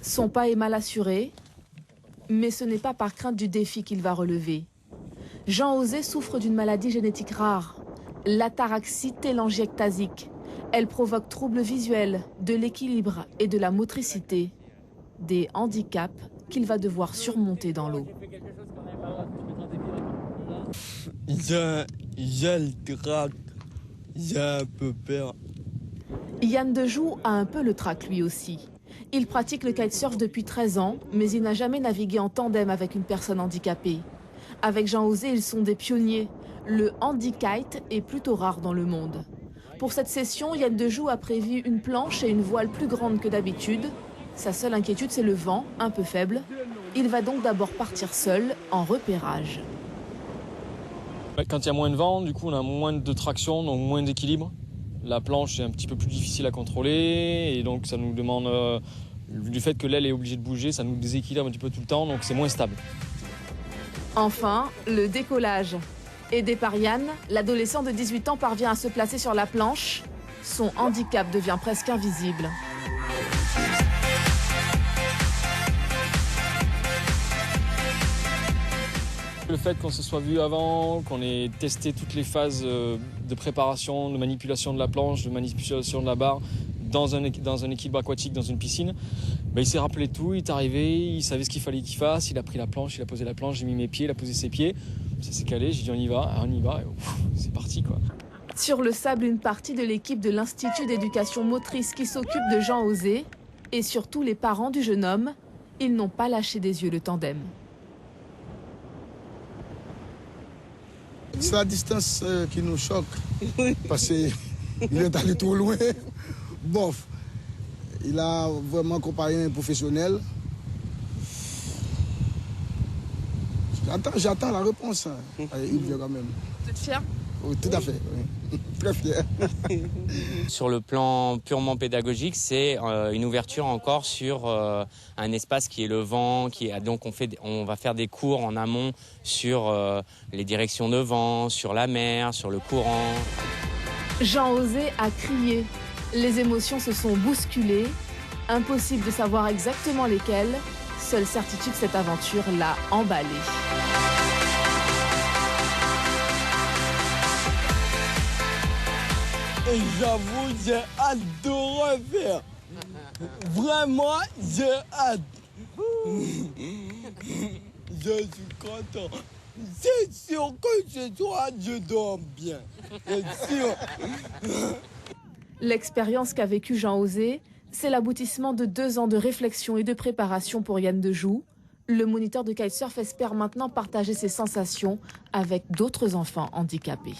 Son pas est mal assuré, mais ce n'est pas par crainte du défi qu'il va relever. Jean-Osé souffre d'une maladie génétique rare, l'ataraxie télangiectasique. Elle provoque troubles visuels, de l'équilibre et de la motricité. Des handicaps qu'il va devoir surmonter dans l'eau. J'ai le trac, j'ai un peu peur. Yann Dejoux a un peu le trac lui aussi. Il pratique le kitesurf depuis 13 ans, mais il n'a jamais navigué en tandem avec une personne handicapée. Avec Jean-Osé, ils sont des pionniers. Le handikite est plutôt rare dans le monde. Pour cette session, Yann Dejoux a prévu une planche et une voile plus grande que d'habitude. Sa seule inquiétude, c'est le vent, un peu faible. Il va donc d'abord partir seul, en repérage. Quand il y a moins de vent, du coup, on a moins de traction, donc moins d'équilibre. La planche est un petit peu plus difficile à contrôler et donc ça nous demande, du fait que l'aile est obligée de bouger, ça nous déséquilibre un petit peu tout le temps, donc c'est moins stable. Enfin, le décollage. Aidé par Yann, l'adolescent de 18 ans parvient à se placer sur la planche. Son handicap devient presque invisible. Le fait qu'on se soit vu avant, qu'on ait testé toutes les phases de préparation, de manipulation de la planche, de manipulation de la barre dans un équilibre aquatique, dans une piscine, il s'est rappelé tout, il est arrivé, il savait ce qu'il fallait qu'il fasse, il a pris la planche, il a posé la planche, j'ai mis mes pieds, il a posé ses pieds, ça s'est calé, j'ai dit on y va, et c'est parti quoi. Sur le sable, une partie de l'équipe de l'Institut d'éducation motrice qui s'occupe de Jean-Osé et surtout les parents du jeune homme, ils n'ont pas lâché des yeux le tandem. C'est la distance qui nous choque, parce qu'il est allé trop loin. Bof, il a vraiment comparé un professionnel. J'attends la réponse. Il vient quand même. Vous êtes fier? Oui, tout à fait, oui. Très fier. Sur le plan purement pédagogique, c'est une ouverture encore sur un espace qui est le vent, donc on va faire des cours en amont sur les directions de vent, sur la mer, sur le courant. Jean-Osé a crié. Les émotions se sont bousculées. Impossible de savoir exactement lesquelles. Seule certitude, cette aventure l'a emballé. Et j'avoue, j'ai hâte de refaire. Vraiment, j'ai hâte. Je suis content. C'est sûr que ce soir, je dors bien. C'est sûr. L'expérience qu'a vécue Jean-Osé, c'est l'aboutissement de 2 ans de réflexion et de préparation pour Yann Dejoux. Le moniteur de kitesurf espère maintenant partager ses sensations avec d'autres enfants handicapés.